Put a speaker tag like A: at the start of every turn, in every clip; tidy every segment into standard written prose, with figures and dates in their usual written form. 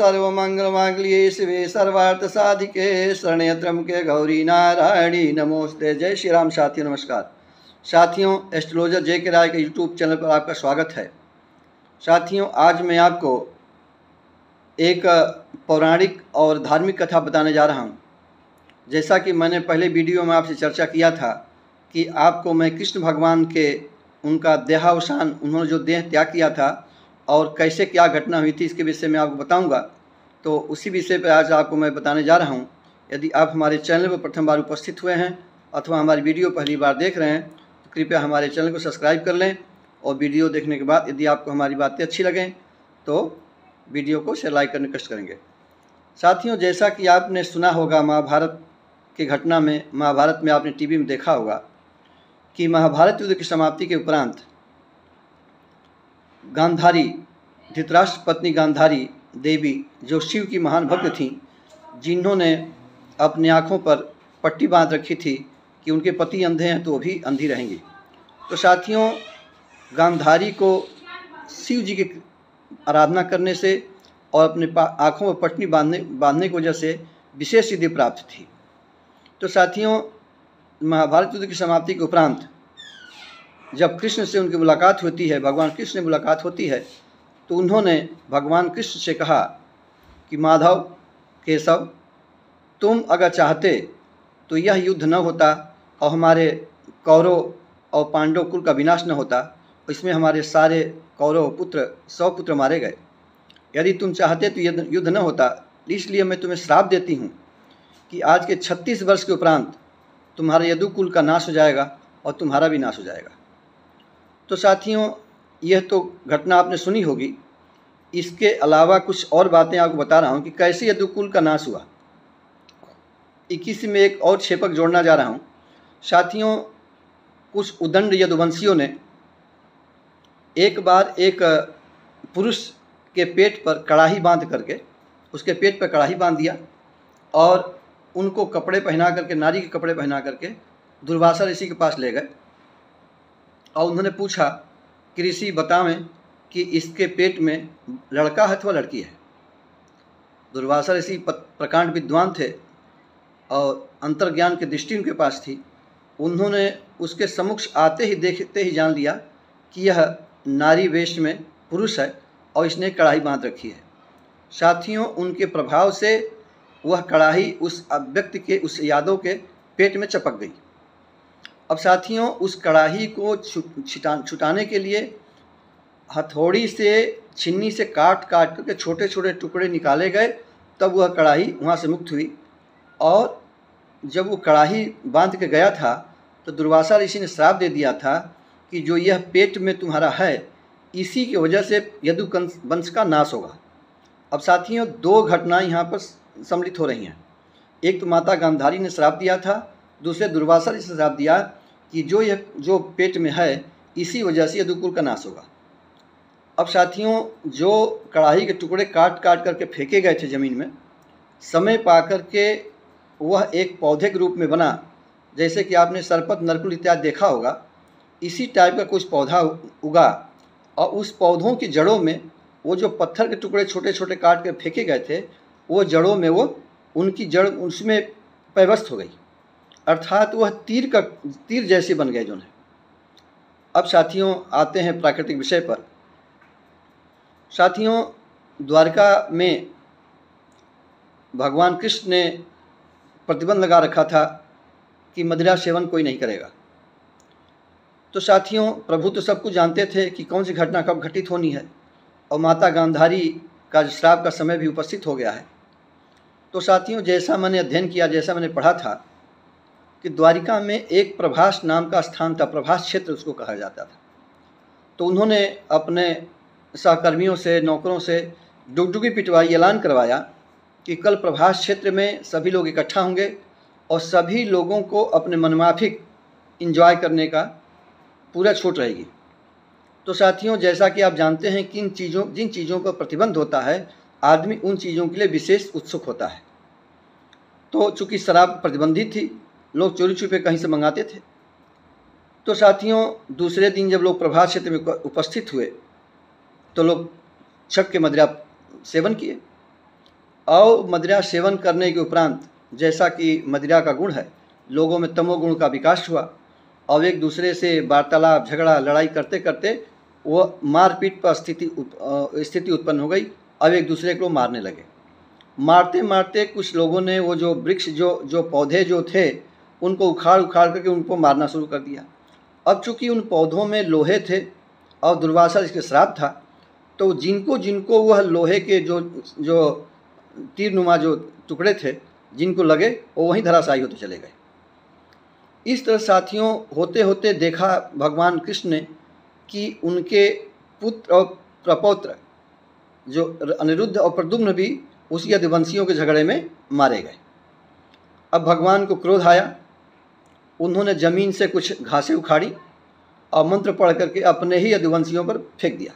A: सर्वमंगलमांगल्ये शिवे सर्वार्थ साधिके शरण्ये त्र्यंबके गौरी नारायणी नमोस्ते। जय श्री राम। साथियों नमस्कार। साथियों, एस्ट्रोलॉजर जे के राय के यूट्यूब चैनल पर आपका स्वागत है। साथियों, आज मैं आपको एक पौराणिक और धार्मिक कथा बताने जा रहा हूँ। जैसा कि मैंने पहले वीडियो में आपसे चर्चा किया था कि आपको मैं कृष्ण भगवान के उनका देहावसान, उन्होंने जो देह त्याग किया था और कैसे क्या घटना हुई थी, इसके विषय में आपको बताऊंगा। तो उसी विषय पर आज आपको मैं बताने जा रहा हूं। यदि आप हमारे चैनल पर प्रथम बार उपस्थित हुए हैं अथवा हमारी वीडियो पहली बार देख रहे हैं तो कृपया हमारे चैनल को सब्सक्राइब कर लें और वीडियो देखने के बाद यदि आपको हमारी बातें अच्छी लगें तो वीडियो को शेयर लाइक करने की कोशिश करेंगे। साथियों, जैसा कि आपने सुना होगा, महाभारत की घटना में, महाभारत में आपने टीवी में देखा होगा कि महाभारत युद्ध की समाप्ति के उपरांत गांधारी, धृतराष्ट्र पत्नी गांधारी देवी, जो शिव की महान भक्त थीं, जिन्होंने अपनी आँखों पर पट्टी बांध रखी थी कि उनके पति अंधे हैं तो वो भी अंधी रहेंगी। तो साथियों, गांधारी को शिव जी की आराधना करने से और अपने आँखों पर पट्टी बांधने की वजह से विशेष सिद्धि प्राप्त थी। तो साथियों, महाभारत युद्ध की समाप्ति के उपरांत जब कृष्ण से उनकी मुलाकात होती है, भगवान कृष्ण से मुलाकात होती है, तो उन्होंने भगवान कृष्ण से कहा कि माधव, केशव, तुम अगर चाहते तो यह युद्ध न होता और हमारे कौरव और पांडव कुल का विनाश न होता। इसमें हमारे सारे कौरव पुत्र 100 पुत्र मारे गए। यदि तुम चाहते तो युद्ध न होता, इसलिए मैं तुम्हें श्राप देती हूँ कि आज के 36 वर्ष के उपरांत तुम्हारे यदु कुल का नाश हो जाएगा और तुम्हारा भी नाश हो जाएगा। तो साथियों, यह तो घटना आपने सुनी होगी। इसके अलावा कुछ और बातें आपको बता रहा हूँ कि कैसे यदुकुल का नाश हुआ। 21 में एक और क्षेपक जोड़ना जा रहा हूँ। साथियों, कुछ उदंड यदुवंशियों ने एक बार एक पुरुष के पेट पर कड़ाही बांध करके, उसके पेट पर कड़ाही बांध दिया और उनको कपड़े पहना करके, नारी के कपड़े पहना करके दुर्वासा ऋषि के पास ले गए और उन्होंने पूछा कि ऋषि बतावें कि इसके पेट में लड़का है अथवा लड़की है। दुर्वासा ऋषि प्रकांड विद्वान थे और अंतर्ज्ञान की दृष्टि उनके पास थी। उन्होंने उसके सम्मुख आते ही, देखते ही जान लिया कि यह नारी वेश में पुरुष है और इसने कड़ाही बांध रखी है। साथियों, उनके प्रभाव से वह कड़ाही उस व्यक्ति के, उस यादव के पेट में चपक गई। अब साथियों, उस कड़ाही को छुटाने के लिए हथौड़ी से, छिन्नी से काट करके छोटे छोटे टुकड़े निकाले गए, तब वह कड़ाही वहाँ से मुक्त हुई। और जब वो कड़ाही बांध के गया था तो दुर्वासा ऋषि ने श्राप दे दिया था कि जो यह पेट में तुम्हारा है, इसी की वजह से यदु वंश का नाश होगा। अब साथियों, दो घटनाएं यहाँ पर सम्मिलित हो रही हैं। एक तो माता गांधारी ने श्राप दिया था, दूसरे दुर्वासा ऋषि ने श्राप दिया कि जो पेट में है, इसी वजह से यदुकुल का नाश होगा। अब साथियों, जो कड़ाही के टुकड़े काट करके फेंके गए थे ज़मीन में, समय पा करके वह एक पौधे के रूप में बना। जैसे कि आपने सरपत, नरकुल इत्यादि देखा होगा, इसी टाइप का कुछ पौधा उगा और उस पौधों की जड़ों में वो जो पत्थर के टुकड़े छोटे छोटे काट के फेंके गए थे, वो जड़ों में उनकी जड़ उसमें पैवस्त हो गई, अर्थात वह तीर जैसे बन गए जो है। अब साथियों, आते हैं प्राकृतिक विषय पर। साथियों, द्वारका में भगवान कृष्ण ने प्रतिबंध लगा रखा था कि मदिरा सेवन कोई नहीं करेगा। तो साथियों, प्रभु तो सब कुछ जानते थे कि कौन सी घटना कब घटित होनी है और माता गांधारी का श्राप का समय भी उपस्थित हो गया है। तो साथियों, जैसा मैंने अध्ययन किया, जैसा मैंने पढ़ा था कि द्वारिका में एक प्रभास नाम का स्थान था, प्रभास क्षेत्र उसको कहा जाता था। तो उन्होंने अपने सहकर्मियों से, नौकरों से डुगडुगी पिटवाई, ऐलान करवाया कि कल प्रभास क्षेत्र में सभी लोग इकट्ठा होंगे और सभी लोगों को अपने मनमाफिक एंजॉय करने का पूरा छूट रहेगी। तो साथियों, जैसा कि आप जानते हैं कि जिन चीज़ों पर प्रतिबंध होता है, आदमी उन चीज़ों के लिए विशेष उत्सुक होता है। तो चूँकि शराब प्रतिबंधित थी, लोग चोरी छुपे कहीं से मंगाते थे। तो साथियों, दूसरे दिन जब लोग प्रभास क्षेत्र में उपस्थित हुए तो लोग छक के मदिरा सेवन किए और मदिरा सेवन करने के उपरांत जैसा कि मदिरा का गुण है, लोगों में तमोगुण का विकास हुआ और एक दूसरे से वार्तालाप, झगड़ा, लड़ाई करते करते वो मारपीट पर स्थिति उत्पन्न हो गई। अब एक दूसरे को मारने लगे। मारते मारते कुछ लोगों ने वो जो वृक्ष जो पौधे जो थे उनको उखाड़ करके उनको मारना शुरू कर दिया। अब चूंकि उन पौधों में लोहे थे और दुर्वासा इसके श्राप था, तो जिनको जिनको वह लोहे के जो तीरनुमा जो टुकड़े थे जिनको लगे वो वहीं धराशायी होते चले गए। इस तरह साथियों होते होते देखा भगवान कृष्ण ने कि उनके पुत्र और प्रपौत्र जो अनिरुद्ध और प्रद्युम्न भी उस यदुवंशियों के झगड़े में मारे गए। अब भगवान को क्रोध आया, उन्होंने जमीन से कुछ घासें उखाड़ी और मंत्र पढ़ करके अपने ही यदुवंशियों पर फेंक दिया।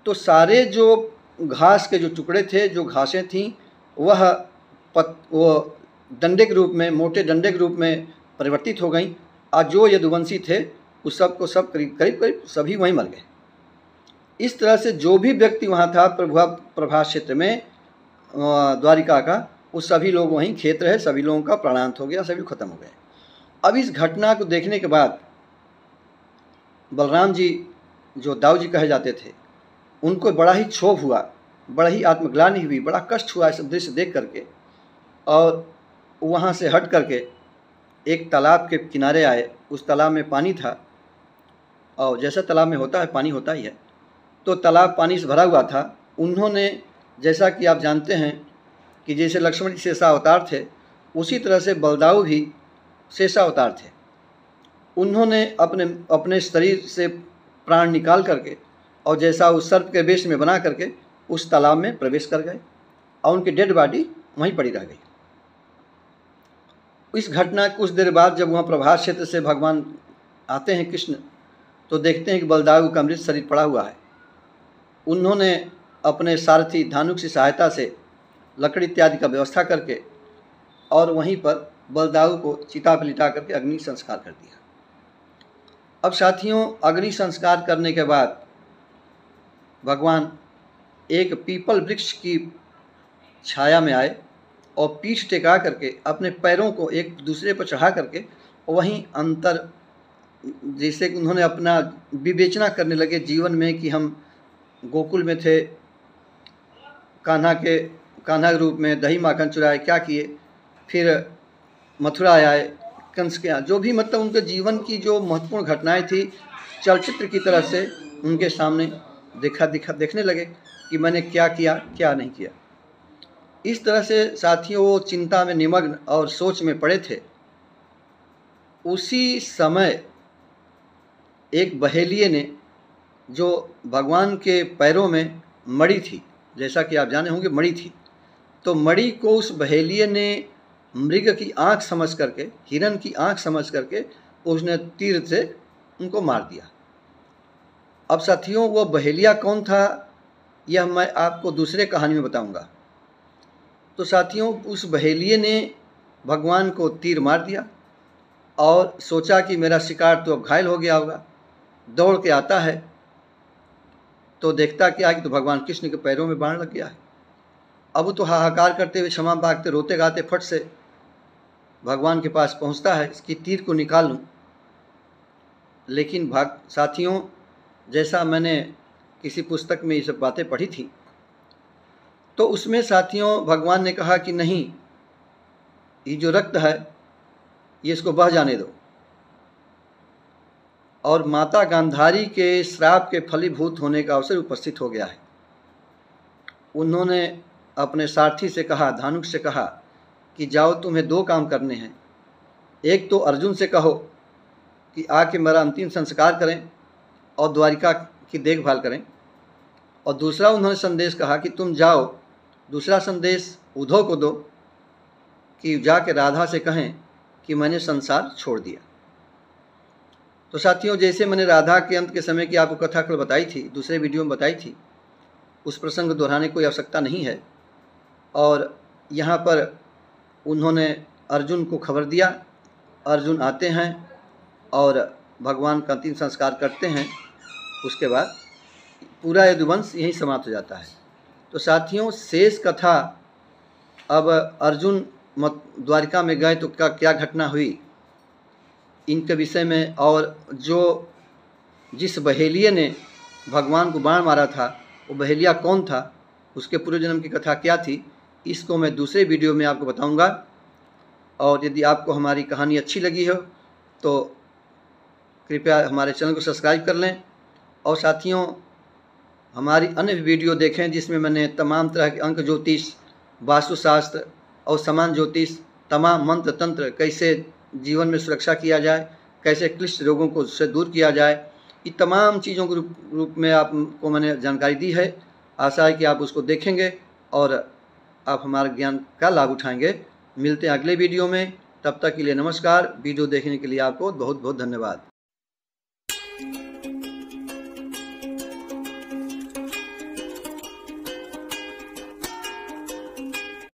A: तो सारे जो घास के जो टुकड़े थे, जो घासें थीं, वो डंडे के रूप में, मोटे डंडे के रूप में परिवर्तित हो गई और जो यदुवंशी थे उस सब को सब करीब सभी वहीं मर गए। इस तरह से जो भी व्यक्ति वहाँ था प्रभास क्षेत्र में द्वारिका का, वो सभी लोग वहीं खेत रहे, सभी लोगों का प्राणांत हो गया, सभी खत्म हो गए। अब इस घटना को देखने के बाद बलराम जी जो दाऊ जी कहे जाते थे, उनको बड़ा ही क्षोभ हुआ, बड़ा ही आत्मग्लानि हुई, बड़ा कष्ट हुआ इस दृश्य देख करके। और वहाँ से हट करके एक तालाब के किनारे आए। उस तालाब में पानी था और जैसा तालाब में होता है पानी होता ही है, तो तालाब पानी से भरा हुआ था। उन्होंने, जैसा कि आप जानते हैं कि जैसे लक्ष्मण जी शेषावतार थे, उसी तरह से बलदाऊ भी शेषावतार थे। उन्होंने अपने शरीर से प्राण निकाल करके और जैसा उस सर्प के वेश में बना करके उस तालाब में प्रवेश कर गए और उनकी डेड बॉडी वहीं पड़ी रह गई। इस घटना कुछ देर बाद जब वहाँ प्रभास क्षेत्र से भगवान आते हैं कृष्ण, तो देखते हैं कि बलदाऊ का मृत शरीर पड़ा हुआ है। उन्होंने अपने सारथी धानुक की सहायता से लकड़ी इत्यादि का व्यवस्था करके और वहीं पर बलदाऊ को चिता पर लिटा करके अग्नि संस्कार कर दिया। अब साथियों, अग्नि संस्कार करने के बाद भगवान एक पीपल वृक्ष की छाया में आए और पीठ टेका करके अपने पैरों को एक दूसरे पर चढ़ा करके वहीं अंतर, जैसे कि उन्होंने अपना विवेचना करने लगे जीवन में कि हम गोकुल में थे, कान्हा के रूप में दही माखन चुराए, क्या किए, फिर मथुरा आए, कंस के यहाँ, जो भी मतलब उनके जीवन की जो महत्वपूर्ण घटनाएं थी, चलचित्र की तरह से उनके सामने देखने लगे कि मैंने क्या किया, क्या नहीं किया। इस तरह से साथियों वो चिंता में निमग्न और सोच में पड़े थे। उसी समय एक बहेलिये ने, जो भगवान के पैरों में मणि थी, जैसा कि आप जाने होंगे मणि थी, तो मणि को उस बहेलिये ने मृग की आंख समझ करके, हिरण की आंख समझ करके उसने तीर से उनको मार दिया। अब साथियों वो बहेलिया कौन था, यह मैं आपको दूसरे कहानी में बताऊंगा। तो साथियों उस बहेलिये ने भगवान को तीर मार दिया और सोचा कि मेरा शिकार तो अब घायल हो गया होगा। दौड़ के आता है तो देखता क्या कि तो भगवान कृष्ण के पैरों में बाण लग गया है। अब वो तो हाहाकार करते हुए, क्षमा मांगते, रोते गाते फट से भगवान के पास पहुंचता है कि तीर को निकाल लूँ। लेकिन साथियों, जैसा मैंने किसी पुस्तक में ये सब बातें पढ़ी थी, तो उसमें साथियों भगवान ने कहा कि नहीं, ये जो रक्त है ये इसको बह जाने दो। और माता गांधारी के श्राप के फलीभूत होने का अवसर उपस्थित हो गया है। उन्होंने अपने सारथी से कहा, धानुक से कहा कि जाओ, तुम्हें दो काम करने हैं। एक तो अर्जुन से कहो कि आके मेरा अंतिम संस्कार करें और द्वारिका की देखभाल करें, और दूसरा उन्होंने संदेश कहा कि तुम जाओ, दूसरा संदेश उद्धव को दो कि जाके राधा से कहें कि मैंने संसार छोड़ दिया। तो साथियों, जैसे मैंने राधा के अंत के समय की आपको कथा कल बताई थी, दूसरे वीडियो में बताई थी, उस प्रसंग को दोहराने की कोई आवश्यकता नहीं है। और यहाँ पर उन्होंने अर्जुन को खबर दिया, अर्जुन आते हैं और भगवान का अंतिम संस्कार करते हैं। उसके बाद पूरा यदुवंश यहीं समाप्त हो जाता है। तो साथियों, शेष कथा अब अर्जुन द्वारिका में गए तो क्या क्या घटना हुई, इनके विषय में, और जो जिस बहेलिये ने भगवान को बाण मारा था वो बहेलिया कौन था, उसके पूर्व जन्म की कथा क्या थी, इसको मैं दूसरे वीडियो में आपको बताऊंगा। और यदि आपको हमारी कहानी अच्छी लगी हो तो कृपया हमारे चैनल को सब्सक्राइब कर लें, और साथियों हमारी अन्य वीडियो देखें जिसमें मैंने तमाम तरह के अंक ज्योतिष, वास्तुशास्त्र और समान ज्योतिष, तमाम मंत्र तंत्र, कैसे जीवन में सुरक्षा किया जाए, कैसे क्लिष्ट रोगों को उससे दूर किया जाए, ये तमाम चीज़ों के रूप में आपको मैंने जानकारी दी है। आशा है कि आप उसको देखेंगे और आप हमारे ज्ञान का लाभ उठाएंगे। मिलते हैं अगले वीडियो में, तब तक के लिए नमस्कार। वीडियो देखने के लिए आपको बहुत बहुत धन्यवाद।